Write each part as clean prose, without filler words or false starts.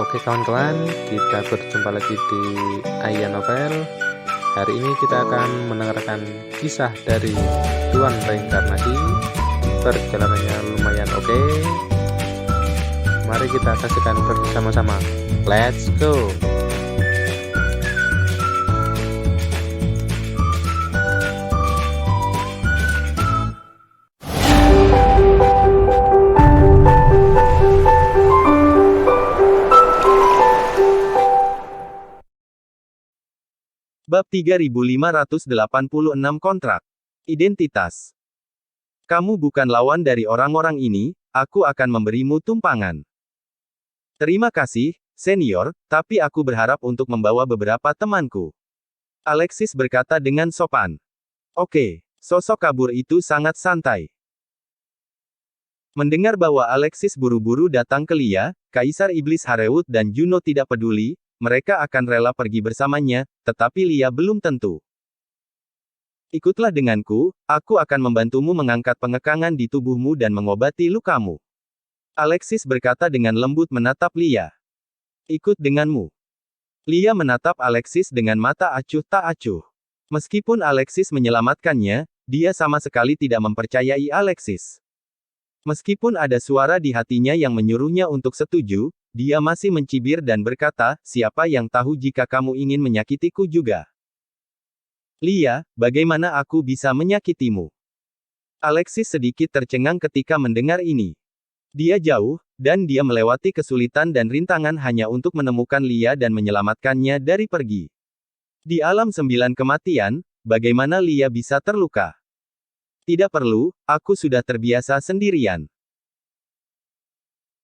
Oke kawan-kawan, kita berjumpa lagi di Aya Novel. Hari ini kita akan mendengarkan kisah dari Tuan Reinkarnasi. Perjalanannya lumayan oke. Mari kita saksikan bersama-sama. Let's go! Bab 3586 Kontrak. Identitas. Kamu bukan lawan dari orang-orang ini, aku akan memberimu tumpangan. Terima kasih, senior, tapi aku berharap untuk membawa beberapa temanku. Alexis berkata dengan sopan. Oke, sosok kabur itu sangat santai. Mendengar bahwa Alexis buru-buru datang ke Lia, Kaisar Iblis Harewut dan Juno tidak peduli, mereka akan rela pergi bersamanya, tetapi Lia belum tentu. Ikutlah denganku, aku akan membantumu mengangkat pengekangan di tubuhmu dan mengobati lukamu. Alexis berkata dengan lembut menatap Lia. Ikut denganmu. Lia menatap Alexis dengan mata acuh tak acuh. Meskipun Alexis menyelamatkannya, dia sama sekali tidak mempercayai Alexis. Meskipun ada suara di hatinya yang menyuruhnya untuk setuju, dia masih mencibir dan berkata, siapa yang tahu jika kamu ingin menyakitiku juga? Lia, bagaimana aku bisa menyakitimu? Alexis sedikit tercengang ketika mendengar ini. Dia jauh, dan dia melewati kesulitan dan rintangan hanya untuk menemukan Lia dan menyelamatkannya dari pergi. Di alam 9 kematian, bagaimana Lia bisa terluka? Tidak perlu, aku sudah terbiasa sendirian.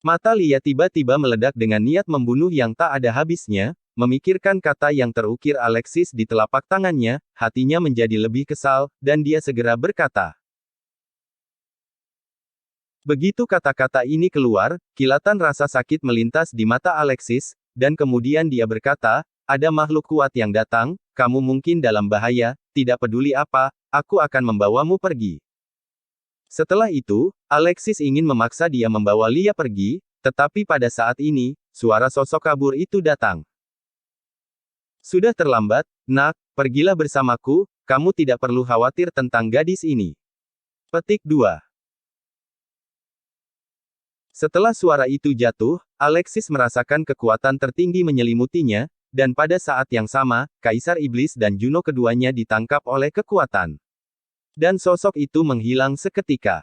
Mata Lia tiba-tiba meledak dengan niat membunuh yang tak ada habisnya, memikirkan kata yang terukir Alexis di telapak tangannya, hatinya menjadi lebih kesal, dan dia segera berkata. Begitu kata-kata ini keluar, kilatan rasa sakit melintas di mata Alexis, dan kemudian dia berkata, ada makhluk kuat yang datang, kamu mungkin dalam bahaya, tidak peduli apa, aku akan membawamu pergi. Setelah itu, Alexis ingin memaksa dia membawa Lia pergi, tetapi pada saat ini, suara sosok kabur itu datang. Sudah terlambat, nak, pergilah bersamaku, kamu tidak perlu khawatir tentang gadis ini. Petik 2. Setelah suara itu jatuh, Alexis merasakan kekuatan tertinggi menyelimutinya, dan pada saat yang sama, Kaisar Iblis dan Juno keduanya ditangkap oleh kekuatan. Dan sosok itu menghilang seketika.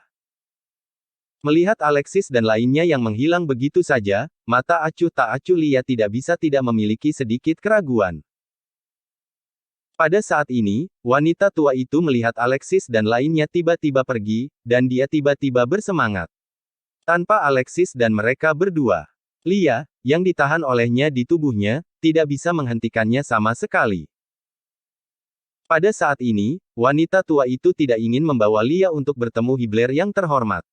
Melihat Alexis dan lainnya yang menghilang begitu saja, mata acuh tak acuh Lia tidak bisa tidak memiliki sedikit keraguan. Pada saat ini, wanita tua itu melihat Alexis dan lainnya tiba-tiba pergi, dan dia tiba-tiba bersemangat. Tanpa Alexis dan mereka berdua, Lia, yang ditahan olehnya di tubuhnya, tidak bisa menghentikannya sama sekali. Pada saat ini, wanita tua itu tidak ingin membawa Lia untuk bertemu Hibler yang terhormat.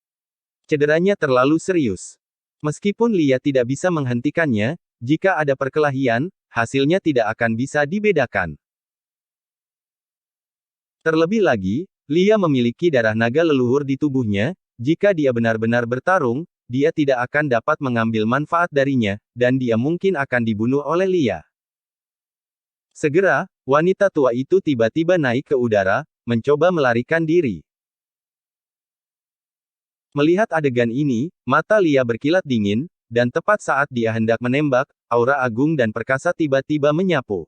Cederanya terlalu serius. Meskipun Lia tidak bisa menghentikannya, jika ada perkelahian, hasilnya tidak akan bisa dibedakan. Terlebih lagi, Lia memiliki darah naga leluhur di tubuhnya, jika dia benar-benar bertarung, dia tidak akan dapat mengambil manfaat darinya, dan dia mungkin akan dibunuh oleh Lia. Segera, wanita tua itu tiba-tiba naik ke udara, mencoba melarikan diri. Melihat adegan ini, mata Lia berkilat dingin, dan tepat saat dia hendak menembak, aura agung dan perkasa tiba-tiba menyapu.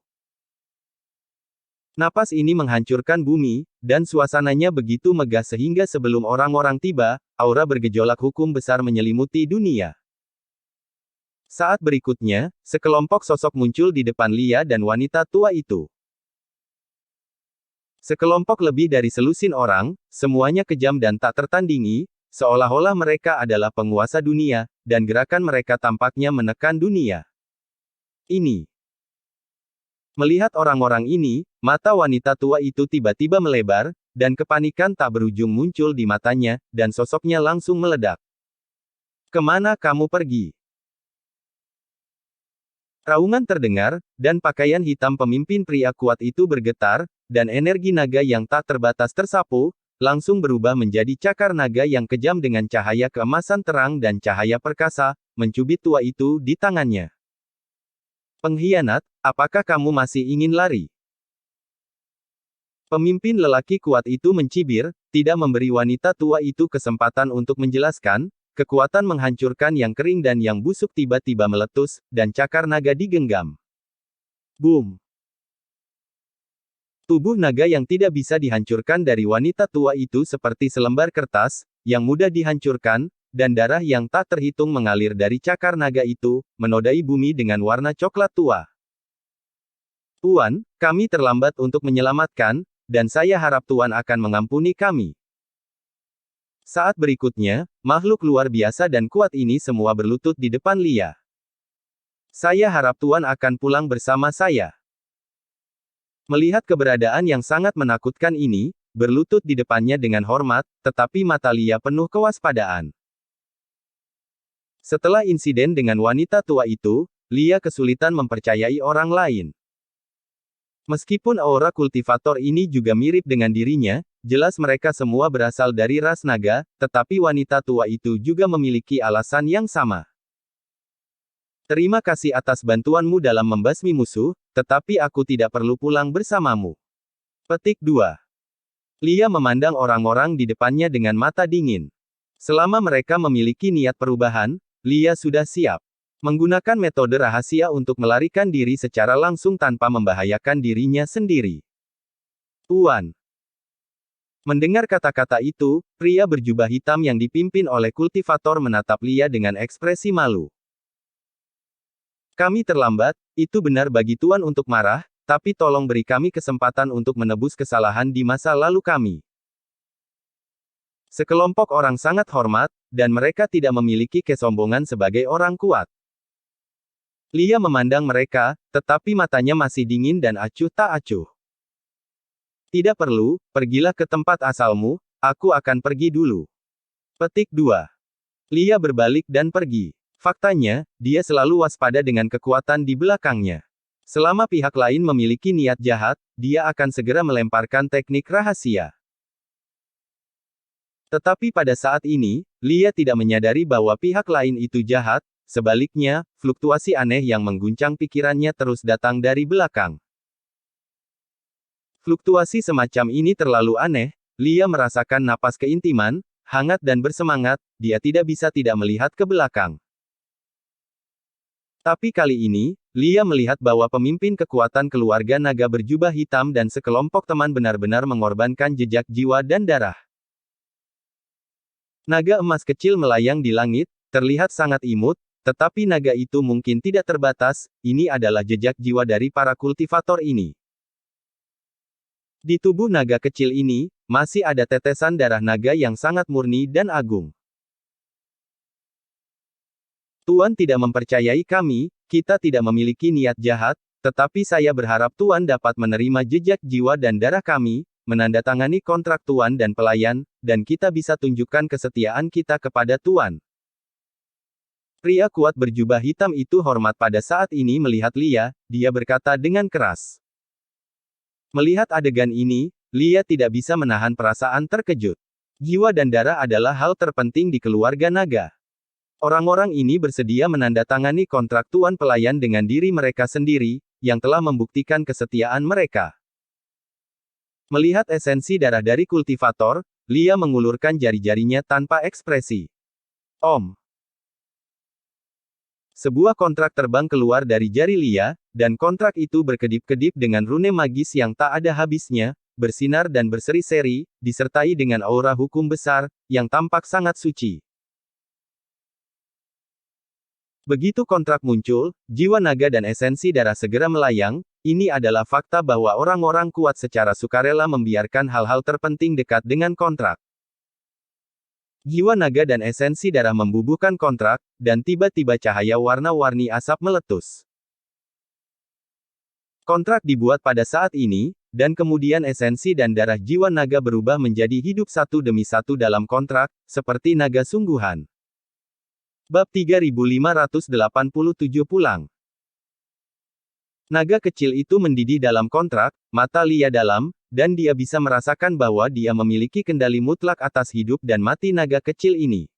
Napas ini menghancurkan bumi, dan suasananya begitu megah sehingga sebelum orang-orang tiba, aura bergejolak hukum besar menyelimuti dunia. Saat berikutnya, sekelompok sosok muncul di depan Lia dan wanita tua itu. Sekelompok lebih dari selusin orang, semuanya kejam dan tak tertandingi, seolah-olah mereka adalah penguasa dunia, dan gerakan mereka tampaknya menekan dunia. Ini. Melihat orang-orang ini, mata wanita tua itu tiba-tiba melebar, dan kepanikan tak berujung muncul di matanya, dan sosoknya langsung meledak. Kemana kamu pergi? Raungan terdengar, dan pakaian hitam pemimpin pria kuat itu bergetar, dan energi naga yang tak terbatas tersapu, langsung berubah menjadi cakar naga yang kejam dengan cahaya keemasan terang dan cahaya perkasa, mencubit tua itu di tangannya. Pengkhianat, apakah kamu masih ingin lari? Pemimpin lelaki kuat itu mencibir, tidak memberi wanita tua itu kesempatan untuk menjelaskan. Kekuatan menghancurkan yang kering dan yang busuk tiba-tiba meletus, dan cakar naga digenggam. Boom! Tubuh naga yang tidak bisa dihancurkan dari wanita tua itu seperti selembar kertas, yang mudah dihancurkan, dan darah yang tak terhitung mengalir dari cakar naga itu, menodai bumi dengan warna coklat tua. Tuan, kami terlambat untuk menyelamatkan, dan saya harap Tuan akan mengampuni kami. Saat berikutnya, makhluk luar biasa dan kuat ini semua berlutut di depan Lia. Saya harap Tuan akan pulang bersama saya. Melihat keberadaan yang sangat menakutkan ini, berlutut di depannya dengan hormat, tetapi mata Lia penuh kewaspadaan. Setelah insiden dengan wanita tua itu, Lia kesulitan mempercayai orang lain. Meskipun aura kultivator ini juga mirip dengan dirinya, jelas mereka semua berasal dari ras naga, tetapi wanita tua itu juga memiliki alasan yang sama. Terima kasih atas bantuanmu dalam membasmi musuh, tetapi aku tidak perlu pulang bersamamu. Petik 2. Lia memandang orang-orang di depannya dengan mata dingin. Selama mereka memiliki niat perubahan, Lia sudah siap. Menggunakan metode rahasia untuk melarikan diri secara langsung tanpa membahayakan dirinya sendiri. Tuan. Mendengar kata-kata itu, pria berjubah hitam yang dipimpin oleh kultivator menatap Lia dengan ekspresi malu. Kami terlambat, itu benar bagi Tuan untuk marah, tapi tolong beri kami kesempatan untuk menebus kesalahan di masa lalu kami. Sekelompok orang sangat hormat, dan mereka tidak memiliki kesombongan sebagai orang kuat. Lia memandang mereka, tetapi matanya masih dingin dan acuh tak acuh. Tidak perlu, pergilah ke tempat asalmu, aku akan pergi dulu. Petik 2. Lia berbalik dan pergi. Faktanya, dia selalu waspada dengan kekuatan di belakangnya. Selama pihak lain memiliki niat jahat, dia akan segera melemparkan teknik rahasia. Tetapi pada saat ini, Lia tidak menyadari bahwa pihak lain itu jahat. Sebaliknya, fluktuasi aneh yang mengguncang pikirannya terus datang dari belakang. Fluktuasi semacam ini terlalu aneh, Lia merasakan napas keintiman, hangat dan bersemangat, dia tidak bisa tidak melihat ke belakang. Tapi kali ini, Lia melihat bahwa pemimpin kekuatan keluarga naga berjubah hitam dan sekelompok teman benar-benar mengorbankan jejak jiwa dan darah. Naga emas kecil melayang di langit, terlihat sangat imut, tetapi naga itu mungkin tidak terbatas, ini adalah jejak jiwa dari para kultivator ini. Di tubuh naga kecil ini, masih ada tetesan darah naga yang sangat murni dan agung. Tuan tidak mempercayai kami, kita tidak memiliki niat jahat, tetapi saya berharap Tuan dapat menerima jejak jiwa dan darah kami, menandatangani kontrak Tuan dan pelayan, dan kita bisa tunjukkan kesetiaan kita kepada Tuan. Pria kuat berjubah hitam itu hormat pada saat ini melihat Lia, dia berkata dengan keras. Melihat adegan ini, Lia tidak bisa menahan perasaan terkejut. Jiwa dan darah adalah hal terpenting di keluarga naga. Orang-orang ini bersedia menandatangani kontrak Tuan pelayan dengan diri mereka sendiri, yang telah membuktikan kesetiaan mereka. Melihat esensi darah dari kultivator, Lia mengulurkan jari-jarinya tanpa ekspresi. Om. Sebuah kontrak terbang keluar dari jari Lia, dan kontrak itu berkedip-kedip dengan rune magis yang tak ada habisnya, bersinar dan berseri-seri, disertai dengan aura hukum besar, yang tampak sangat suci. Begitu kontrak muncul, jiwa naga dan esensi darah segera melayang, ini adalah fakta bahwa orang-orang kuat secara sukarela membiarkan hal-hal terpenting dekat dengan kontrak. Jiwa naga dan esensi darah membubuhkan kontrak, dan tiba-tiba cahaya warna-warni asap meletus. Kontrak dibuat pada saat ini, dan kemudian esensi dan darah jiwa naga berubah menjadi hidup satu demi satu dalam kontrak, seperti naga sungguhan. Bab 3587 Pulang. Naga kecil itu mendidih dalam kontrak, mata Lia dalam, dan dia bisa merasakan bahwa dia memiliki kendali mutlak atas hidup dan mati naga kecil ini.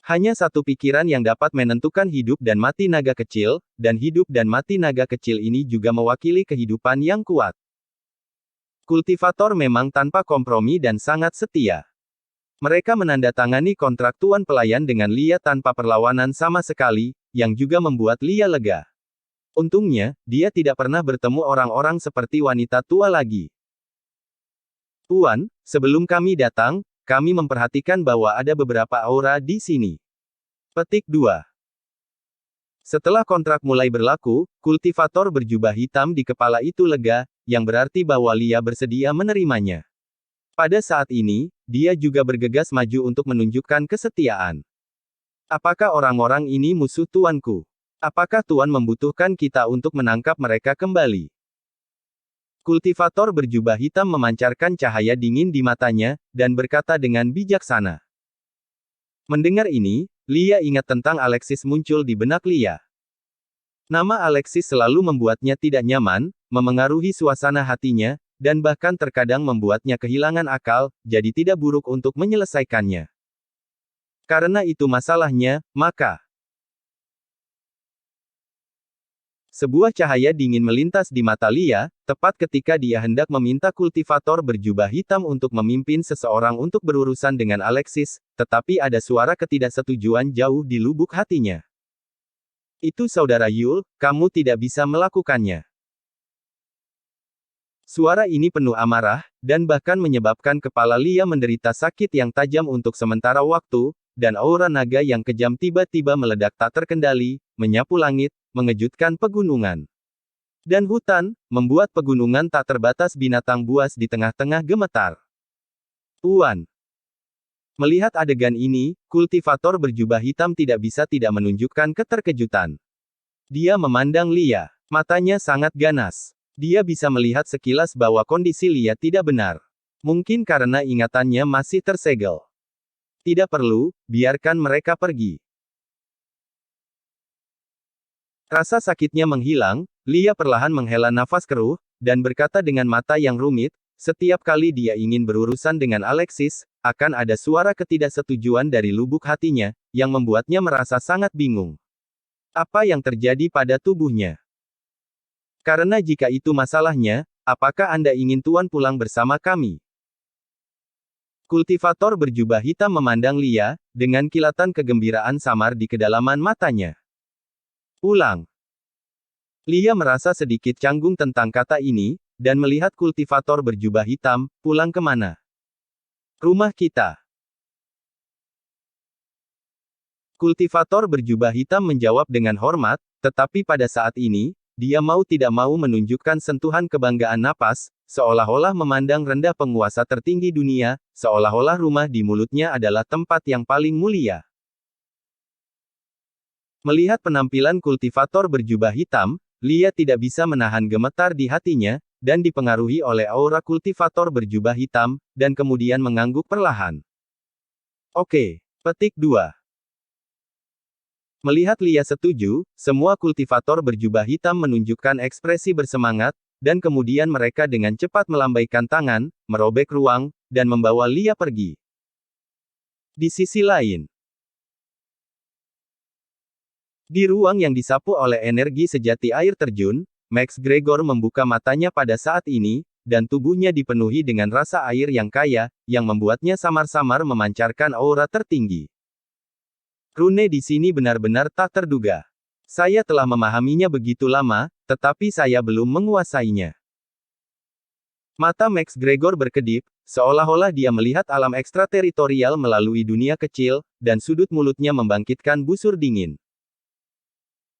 Hanya satu pikiran yang dapat menentukan hidup dan mati naga kecil, dan hidup dan mati naga kecil ini juga mewakili kehidupan yang kuat. Kultivator memang tanpa kompromi dan sangat setia. Mereka menandatangani kontrak tuan pelayan dengan Lia tanpa perlawanan sama sekali, yang juga membuat Lia lega. Untungnya, dia tidak pernah bertemu orang-orang seperti wanita tua lagi. Tuan, sebelum kami datang, kami memperhatikan bahwa ada beberapa aura di sini. Petik 2. Setelah kontrak mulai berlaku, kultivator berjubah hitam di kepala itu lega, yang berarti bahwa Lia bersedia menerimanya. Pada saat ini, dia juga bergegas maju untuk menunjukkan kesetiaan. Apakah orang-orang ini musuh tuanku? Apakah tuan membutuhkan kita untuk menangkap mereka kembali? Kultivator berjubah hitam memancarkan cahaya dingin di matanya, dan berkata dengan bijaksana. Mendengar ini, Lia ingat tentang Alexis muncul di benak Lia. Nama Alexis selalu membuatnya tidak nyaman, memengaruhi suasana hatinya, dan bahkan terkadang membuatnya kehilangan akal, jadi tidak buruk untuk menyelesaikannya. Karena itu masalahnya, maka sebuah cahaya dingin melintas di mata Lia, tepat ketika dia hendak meminta kultivator berjubah hitam untuk memimpin seseorang untuk berurusan dengan Alexis, tetapi ada suara ketidaksetujuan jauh di lubuk hatinya. Itu saudara Yul, kamu tidak bisa melakukannya. Suara ini penuh amarah, dan bahkan menyebabkan kepala Lia menderita sakit yang tajam untuk sementara waktu, dan aura naga yang kejam tiba-tiba meledak tak terkendali, menyapu langit, mengejutkan pegunungan dan hutan, membuat pegunungan tak terbatas binatang buas di tengah-tengah gemetar. Tuan. Melihat adegan ini, kultivator berjubah hitam tidak bisa tidak menunjukkan keterkejutan. Dia memandang Lia. Matanya sangat ganas. Dia bisa melihat sekilas bahwa kondisi Lia tidak benar. Mungkin karena ingatannya masih tersegel. Tidak perlu, biarkan mereka pergi. Rasa sakitnya menghilang, Lia perlahan menghela nafas keruh, dan berkata dengan mata yang rumit, setiap kali dia ingin berurusan dengan Alexis, akan ada suara ketidaksetujuan dari lubuk hatinya, yang membuatnya merasa sangat bingung. Apa yang terjadi pada tubuhnya? Karena jika itu masalahnya, apakah Anda ingin tuan pulang bersama kami? Kultivator berjubah hitam memandang Lia, dengan kilatan kegembiraan samar di kedalaman matanya. Pulang. Lia merasa sedikit canggung tentang kata ini, dan melihat kultivator berjubah hitam, pulang kemana? Rumah kita. Kultivator berjubah hitam menjawab dengan hormat, tetapi pada saat ini, dia mau tidak mau menunjukkan sentuhan kebanggaan napas, seolah-olah memandang rendah penguasa tertinggi dunia, seolah-olah rumah di mulutnya adalah tempat yang paling mulia. Melihat penampilan kultivator berjubah hitam, Lia tidak bisa menahan gemetar di hatinya, dan dipengaruhi oleh aura kultivator berjubah hitam, dan kemudian mengangguk perlahan. Oke. Petik 2. Melihat Lia setuju, semua kultivator berjubah hitam menunjukkan ekspresi bersemangat, dan kemudian mereka dengan cepat melambaikan tangan, merobek ruang, dan membawa Lia pergi. Di sisi lain, di ruang yang disapu oleh energi sejati air terjun, Max Gregor membuka matanya pada saat ini, dan tubuhnya dipenuhi dengan rasa air yang kaya, yang membuatnya samar-samar memancarkan aura tertinggi. Rune di sini benar-benar tak terduga. Saya telah memahaminya begitu lama, tetapi saya belum menguasainya. Mata Max Gregor berkedip, seolah-olah dia melihat alam ekstrateritorial melalui dunia kecil, dan sudut mulutnya membangkitkan busur dingin.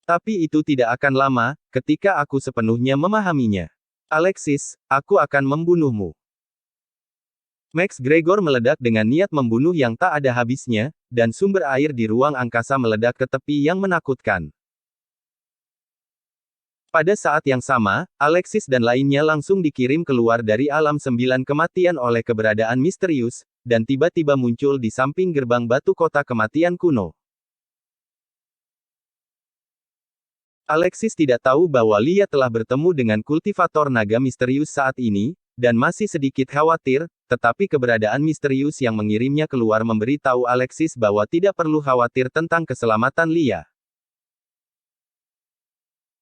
Tapi itu tidak akan lama, ketika aku sepenuhnya memahaminya. Alexis, aku akan membunuhmu. Max Gregor meledak dengan niat membunuh yang tak ada habisnya, dan sumber air di ruang angkasa meledak ke tepi yang menakutkan. Pada saat yang sama, Alexis dan lainnya langsung dikirim keluar dari alam 9 kematian oleh keberadaan misterius, dan tiba-tiba muncul di samping gerbang batu kota kematian kuno. Alexis tidak tahu bahwa Lia telah bertemu dengan kultivator naga misterius saat ini, dan masih sedikit khawatir, tetapi keberadaan misterius yang mengirimnya keluar memberitahu Alexis bahwa tidak perlu khawatir tentang keselamatan Lia.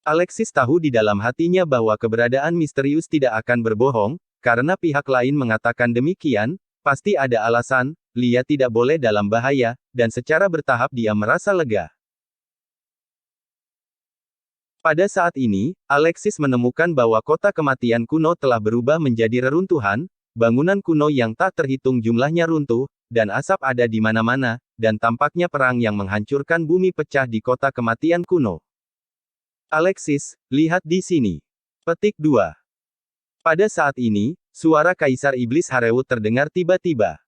Alexis tahu di dalam hatinya bahwa keberadaan misterius tidak akan berbohong, karena pihak lain mengatakan demikian, pasti ada alasan, Lia tidak boleh dalam bahaya, dan secara bertahap dia merasa lega. Pada saat ini, Alexis menemukan bahwa kota kematian kuno telah berubah menjadi reruntuhan, bangunan kuno yang tak terhitung jumlahnya runtuh, dan asap ada di mana-mana, dan tampaknya perang yang menghancurkan bumi pecah di kota kematian kuno. Alexis, lihat di sini. Petik 2. Pada saat ini, suara Kaisar Iblis Harewut terdengar tiba-tiba.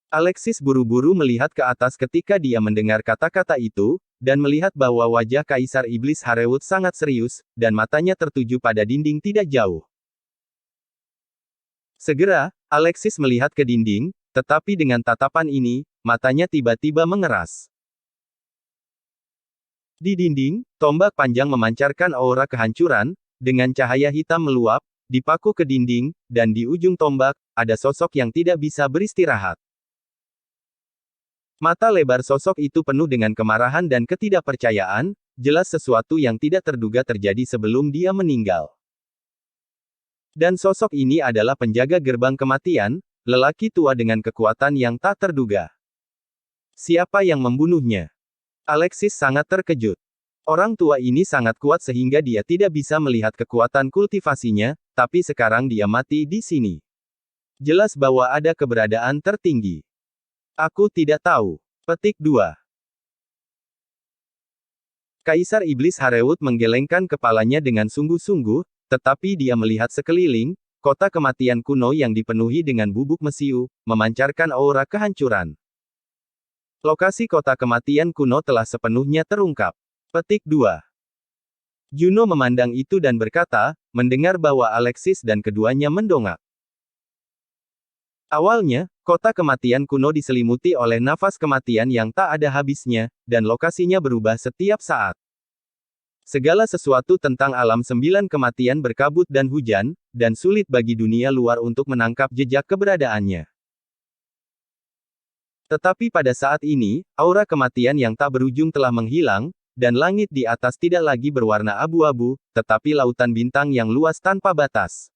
Alexis buru-buru melihat ke atas ketika dia mendengar kata-kata itu, dan melihat bahwa wajah Kaisar Iblis Harewut sangat serius, dan matanya tertuju pada dinding tidak jauh. Segera, Alexis melihat ke dinding, tetapi dengan tatapan ini, matanya tiba-tiba mengeras. Di dinding, tombak panjang memancarkan aura kehancuran, dengan cahaya hitam meluap, dipaku ke dinding, dan di ujung tombak, ada sosok yang tidak bisa beristirahat. Mata lebar sosok itu penuh dengan kemarahan dan ketidakpercayaan, jelas sesuatu yang tidak terduga terjadi sebelum dia meninggal. Dan sosok ini adalah penjaga gerbang kematian, lelaki tua dengan kekuatan yang tak terduga. Siapa yang membunuhnya? Alexis sangat terkejut. Orang tua ini sangat kuat sehingga dia tidak bisa melihat kekuatan kultivasinya, tapi sekarang dia mati di sini. Jelas bahwa ada keberadaan tertinggi. Aku tidak tahu. Petik 2. Kaisar Iblis Harewut menggelengkan kepalanya dengan sungguh-sungguh, tetapi dia melihat sekeliling, kota kematian kuno yang dipenuhi dengan bubuk mesiu, memancarkan aura kehancuran. Lokasi kota kematian kuno telah sepenuhnya terungkap. Petik 2. Juno memandang itu dan berkata, mendengar bahwa Alexis dan keduanya mendongak. Awalnya, kota kematian kuno diselimuti oleh nafas kematian yang tak ada habisnya, dan lokasinya berubah setiap saat. Segala sesuatu tentang alam sembilan kematian berkabut dan hujan, dan sulit bagi dunia luar untuk menangkap jejak keberadaannya. Tetapi pada saat ini, aura kematian yang tak berujung telah menghilang, dan langit di atas tidak lagi berwarna abu-abu, tetapi lautan bintang yang luas tanpa batas.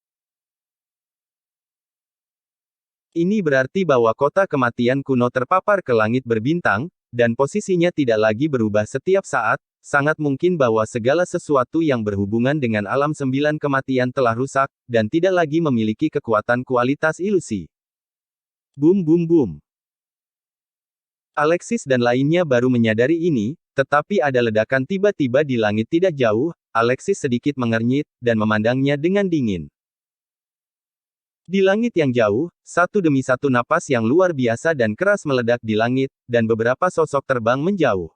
Ini berarti bahwa kota kematian kuno terpapar ke langit berbintang, dan posisinya tidak lagi berubah setiap saat, sangat mungkin bahwa segala sesuatu yang berhubungan dengan alam sembilan kematian telah rusak, dan tidak lagi memiliki kekuatan kualitas ilusi. Boom boom boom. Alexis dan lainnya baru menyadari ini, tetapi ada ledakan tiba-tiba di langit tidak jauh, Alexis sedikit mengernyit, dan memandangnya dengan dingin. Di langit yang jauh, satu demi satu napas yang luar biasa dan keras meledak di langit, dan beberapa sosok terbang menjauh.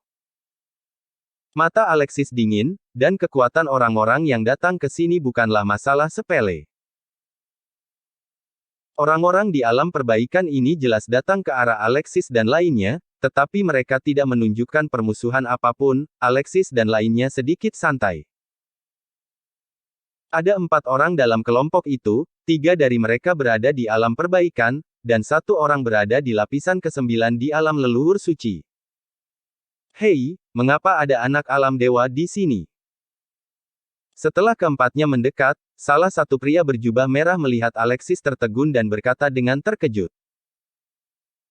Mata Alexis dingin, dan kekuatan orang-orang yang datang ke sini bukanlah masalah sepele. Orang-orang di alam perbaikan ini jelas datang ke arah Alexis dan lainnya, tetapi mereka tidak menunjukkan permusuhan apapun. Alexis dan lainnya sedikit santai. Ada 4 orang dalam kelompok itu, 3 dari mereka berada di alam perbaikan, dan 1 orang berada di lapisan ke-9 di alam leluhur suci. Hei, mengapa ada anak alam dewa di sini? Setelah keempatnya mendekat, salah satu pria berjubah merah melihat Alexis tertegun dan berkata dengan terkejut.